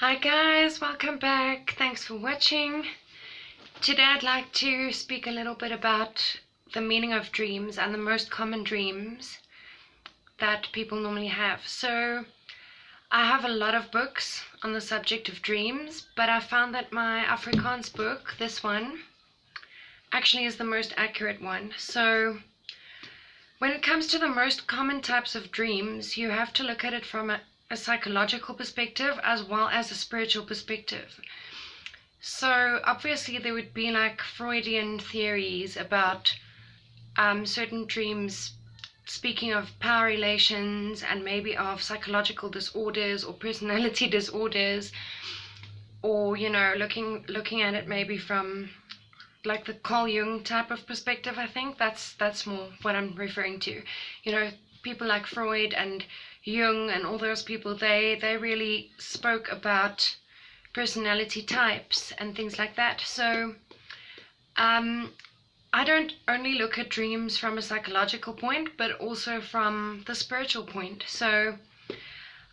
Hi guys, welcome back. Thanks for watching. Today I'd like to speak a little bit about the meaning of dreams and the most common dreams that people normally have. So I have a lot of books on the subject of dreams, but I found that my Afrikaans book, this one, actually is the most accurate one. So when it comes to the most common types of dreams, you have to look at it from a psychological perspective as well as a spiritual perspective. So obviously there would be like Freudian theories about certain dreams speaking of power relations and maybe of psychological disorders or personality disorders, or looking at it maybe from like the Carl Jung type of perspective. I think that's more what I'm referring to. People like Freud and Jung and all those people, they really spoke about personality types and things like that. So I don't only look at dreams from a psychological point, but also from the spiritual point. So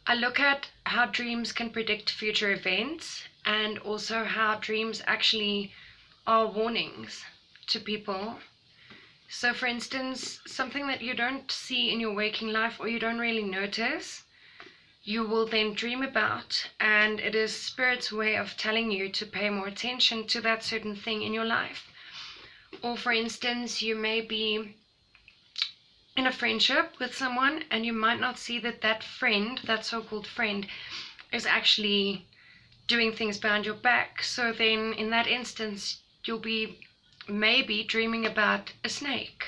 I look at how dreams can predict future events, and also how dreams actually are warnings to people. So for instance, something that you don't see in your waking life or you don't really notice, you will then dream about, and it is Spirit's way of telling you to pay more attention to that certain thing in your life. Or for instance, you may be in a friendship with someone and you might not see that that friend, that so-called friend, is actually doing things behind your back. So then in that instance, you'll be maybe dreaming about a snake.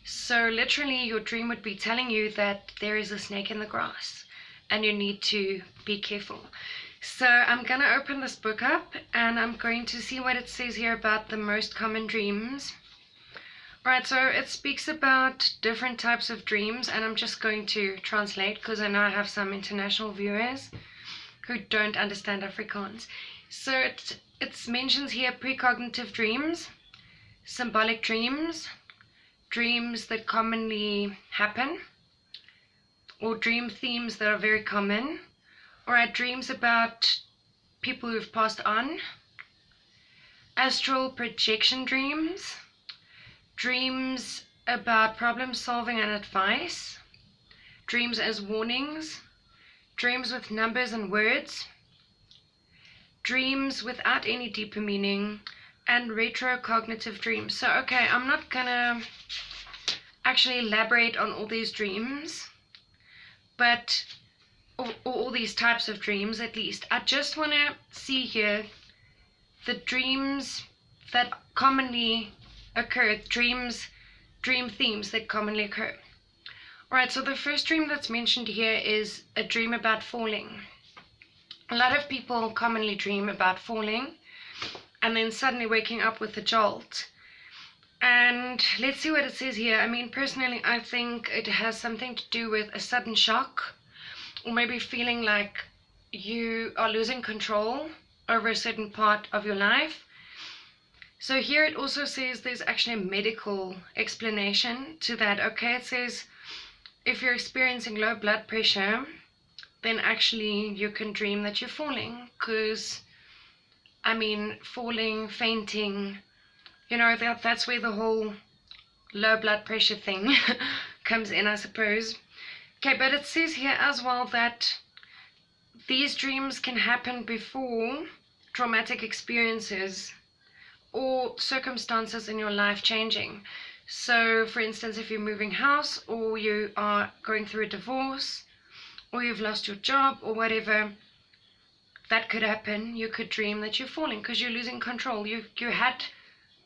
So literally your dream would be telling you that there is a snake in the grass and you need to be careful. So I'm going to open this book up and I'm going to see what it says here about the most common dreams. Alright, so it speaks about different types of dreams, and I'm just going to translate because I know I have some international viewers who don't understand Afrikaans. So it mentions here precognitive dreams, symbolic dreams, dreams that commonly happen, or dream themes that are very common. Alright, dreams about people who've passed on, astral projection dreams, dreams about problem solving and advice, dreams as warnings, dreams with numbers and words, dreams without any deeper meaning, and retrocognitive dreams. So okay, I'm not gonna actually elaborate on all these dreams, but all these types of dreams at least. I just want to see here the dreams that commonly occur, dream themes that commonly occur. Alright, so the first dream that's mentioned here is a dream about falling. A lot of people commonly dream about falling and then suddenly waking up with a jolt. And let's see what it says here. I mean, personally, I think it has something to do with a sudden shock, or maybe feeling like you are losing control over a certain part of your life. So here it also says there's actually a medical explanation to that. Okay, it says if you're experiencing low blood pressure, then actually you can dream that you're falling, because I mean, falling, fainting, that's where the whole low blood pressure thing comes in, I suppose. Okay, but it says here as well that these dreams can happen before traumatic experiences or circumstances in your life changing. So for instance, if you're moving house, or you are going through a divorce, or you've lost your job, or whatever, that could happen. You could dream that you're falling because you're losing control. You had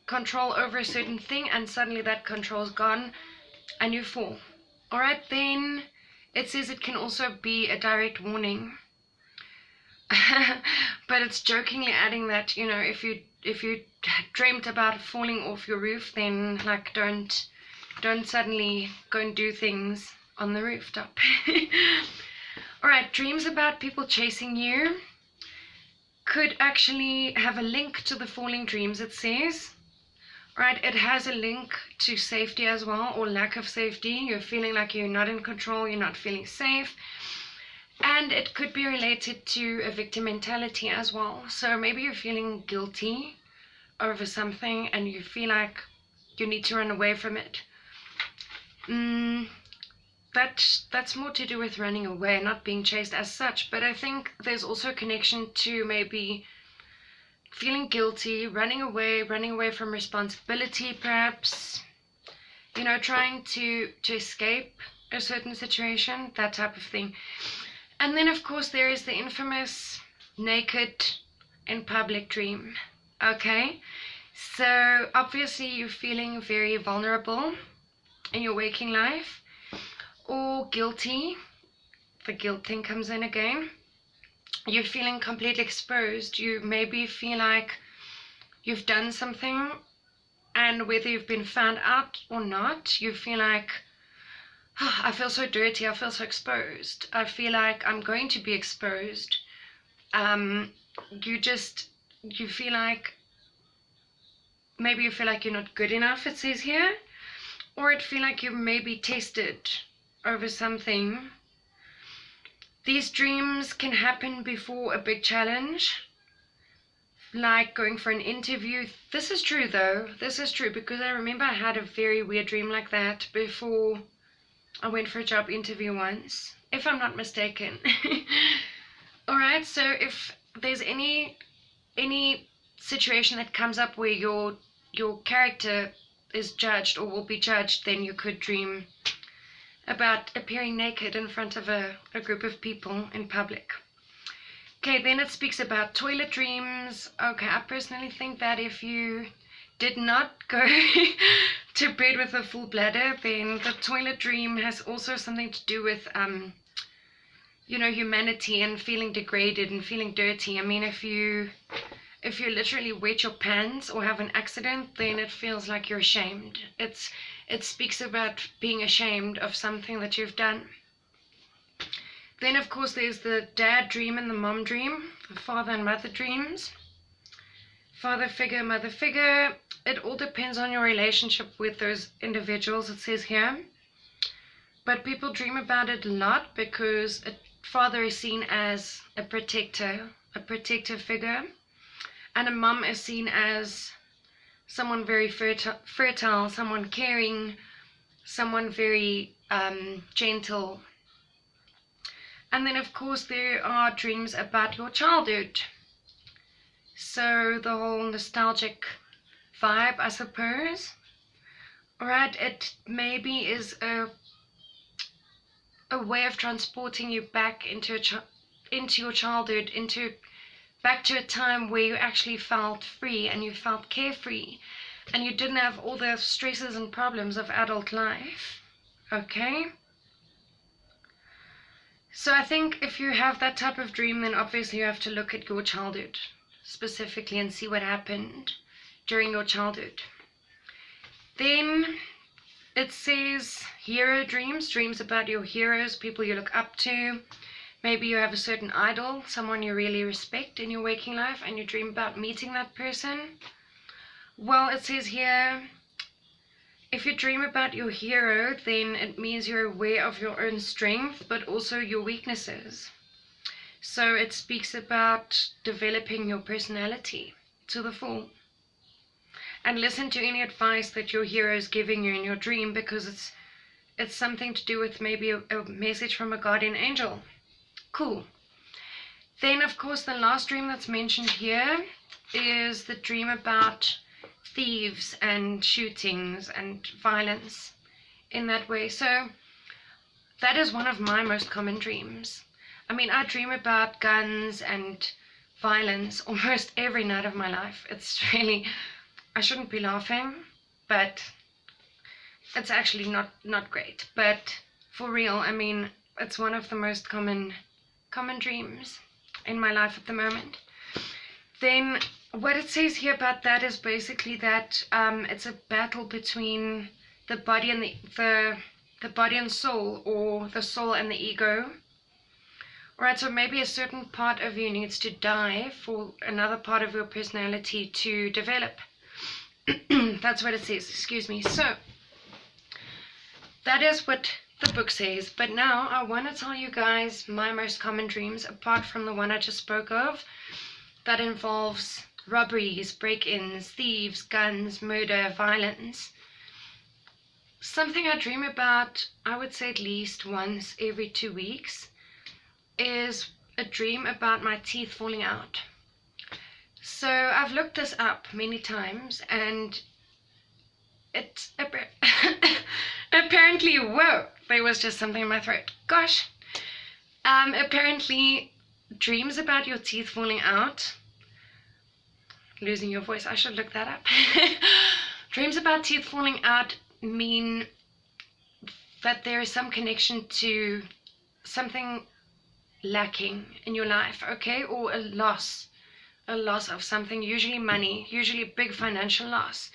control over a certain thing and suddenly that control's gone and you fall. Alright, then it says it can also be a direct warning. But it's jokingly adding that, if you dreamt about falling off your roof, then like don't suddenly go and do things on the rooftop. Alright, dreams about people chasing you could actually have a link to the falling dreams, it says. Right, it has a link to safety as well, or lack of safety. You're feeling like you're not in control, you're not feeling safe. And it could be related to a victim mentality as well. So maybe you're feeling guilty over something and you feel like you need to run away from it. That's more to do with running away, not being chased as such. But I think there's also a connection to maybe feeling guilty, running away from responsibility, perhaps, trying to escape a certain situation, that type of thing. And then of course there is the infamous naked in public dream. Okay, so obviously you're feeling very vulnerable in your waking life, or guilty. The guilt thing comes in again. You're feeling completely exposed. You maybe feel like you've done something, and whether you've been found out or not, you feel like, oh, I feel so dirty, I feel so exposed, I feel like I'm going to be exposed. You feel like, maybe you feel like you're not good enough, it says here, or it feel like you may be tested over something. These dreams can happen before a big challenge, like going for an interview. This is true though, this is true, because I remember I had a very weird dream like that before I went for a job interview once, if I'm not mistaken. Alright, so if there's any situation that comes up where your character is judged or will be judged, then you could dream about appearing naked in front of a group of people in public. Okay, then it speaks about toilet dreams. Okay, I personally think that if you did not go to bed with a full bladder, then the toilet dream has also something to do with humanity and feeling degraded and feeling dirty. I mean, if you literally wet your pants or have an accident, then it feels like you're ashamed. It speaks about being ashamed of something that you've done. Then of course there's the dad dream and the mom dream, the father and mother dreams. Father figure, mother figure, it all depends on your relationship with those individuals, it says here. But people dream about it a lot because a father is seen as a protective figure, and a mom is seen as someone very fertile, someone caring, someone very gentle. And then of course there are dreams about your childhood. So the whole nostalgic vibe, I suppose. Alright, it maybe is a way of transporting you back into your childhood, back to a time where you actually felt free and you felt carefree and you didn't have all the stresses and problems of adult life. Okay? So I think if you have that type of dream, then obviously you have to look at your childhood specifically and see what happened during your childhood. Then it says hero dreams, dreams about your heroes, people you look up to. Maybe you have a certain idol, someone you really respect in your waking life, and you dream about meeting that person. Well, it says here, if you dream about your hero, then it means you're aware of your own strength, but also your weaknesses. So it speaks about developing your personality to the full. And listen to any advice that your hero is giving you in your dream, because it's something to do with maybe a message from a guardian angel. Cool. Then of course the last dream that's mentioned here is the dream about thieves and shootings and violence in that way. So that is one of my most common dreams. I mean, I dream about guns and violence almost every night of my life. It's really, I shouldn't be laughing, but it's actually not great. But for real, I mean, it's one of the most common dreams in my life at the moment. Then what it says here about that is basically that it's a battle between the body and the body and soul, or the soul and the ego. Alright, so maybe a certain part of you needs to die for another part of your personality to develop. That's what it says, excuse me. So that is what the book says. But now I want to tell you guys my most common dreams, apart from the one I just spoke of, that involves robberies, break-ins, thieves, guns, murder, violence. Something I dream about, I would say at least once every 2 weeks, is a dream about my teeth falling out. So I've looked this up many times, and it's apparently, whoa, there was just something in my throat. Gosh. Apparently, dreams about your teeth falling out, losing your voice, I should look that up. Dreams about teeth falling out mean that there is some connection to something lacking in your life, okay, or a loss of something, usually money, usually a big financial loss.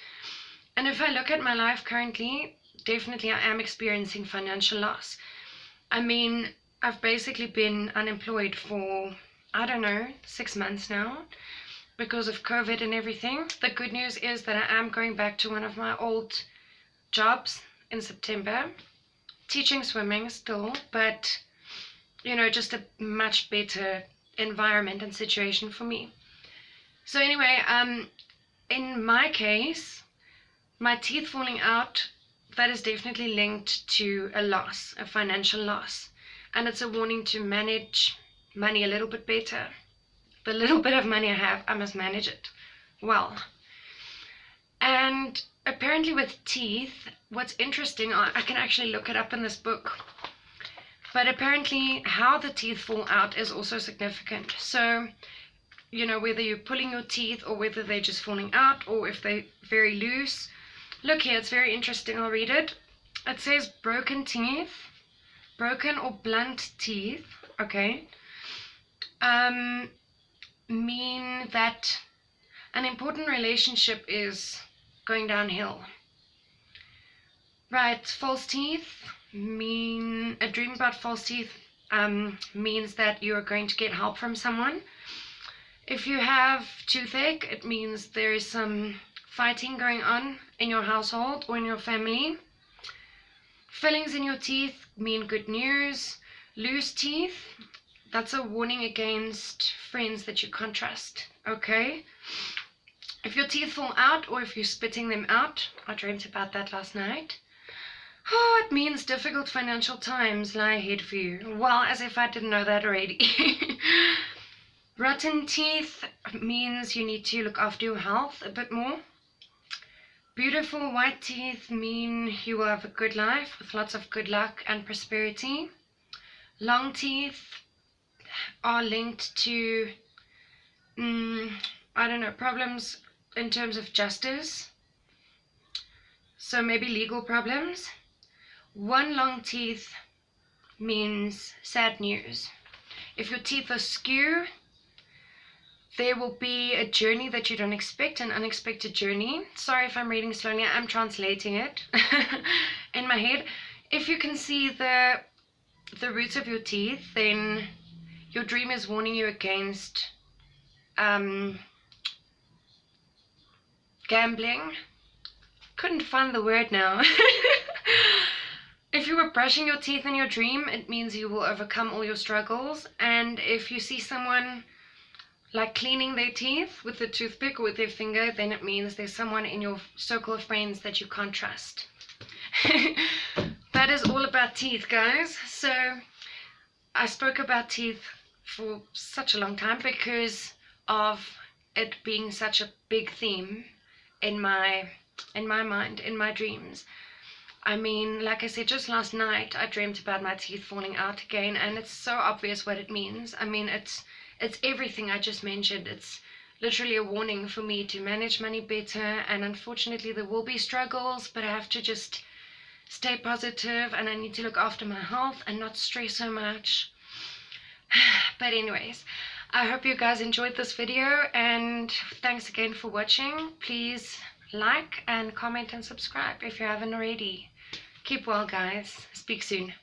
And if I look at my life currently, definitely I am experiencing financial loss. I mean, I've basically been unemployed for, I don't know, 6 months now because of COVID and everything. The good news is that I am going back to one of my old jobs in September, teaching swimming still, but you know, just a much better environment and situation for me. So anyway, in my case, my teeth falling out, that is definitely linked to a loss, a financial loss. And it's a warning to manage money a little bit better. The little bit of money I have, I must manage it well. And apparently with teeth, what's interesting, I can actually look it up in this book, but apparently how the teeth fall out is also significant. So, you know, whether you're pulling your teeth or whether they're just falling out or if they're very loose. Look here, it's very interesting. I'll read it. It says broken teeth, broken or blunt teeth, okay, mean that an important relationship is going downhill. Right, false teeth mean, a dream about false teeth means that you're going to get help from someone. If you have toothache, it means there is some fighting going on in your household or in your family. Fillings in your teeth mean good news. Loose teeth, that's a warning against friends that you can't trust, okay? If your teeth fall out or if you're spitting them out, I dreamt about that last night. Oh, it means difficult financial times lie ahead for you. Well, as if I didn't know that already. Rotten teeth means you need to look after your health a bit more. Beautiful white teeth mean you will have a good life with lots of good luck and prosperity. Long teeth are linked to, I don't know, problems in terms of justice. So maybe legal problems. One long teeth means sad news. If your teeth are skew, there will be a journey that you don't expect, an unexpected journey. Sorry if I'm reading slowly, I'm translating it in my head. If you can see the roots of your teeth, then your dream is warning you against gambling. Couldn't find the word now. If you were brushing your teeth in your dream, it means you will overcome all your struggles. And if you see someone like cleaning their teeth with a toothpick or with their finger, then it means there's someone in your circle of friends that you can't trust. That is all about teeth, guys. So I spoke about teeth for such a long time because of it being such a big theme in my mind, in my dreams. I mean, like I said, just last night I dreamt about my teeth falling out again, and it's so obvious what it means. I mean, it's everything I just mentioned. It's literally a warning for me to manage money better, and unfortunately there will be struggles, but I have to just stay positive, and I need to look after my health and not stress so much. But anyways, I hope you guys enjoyed this video, and thanks again for watching. Please like and comment and subscribe if you haven't already. Keep well, guys. Speak soon.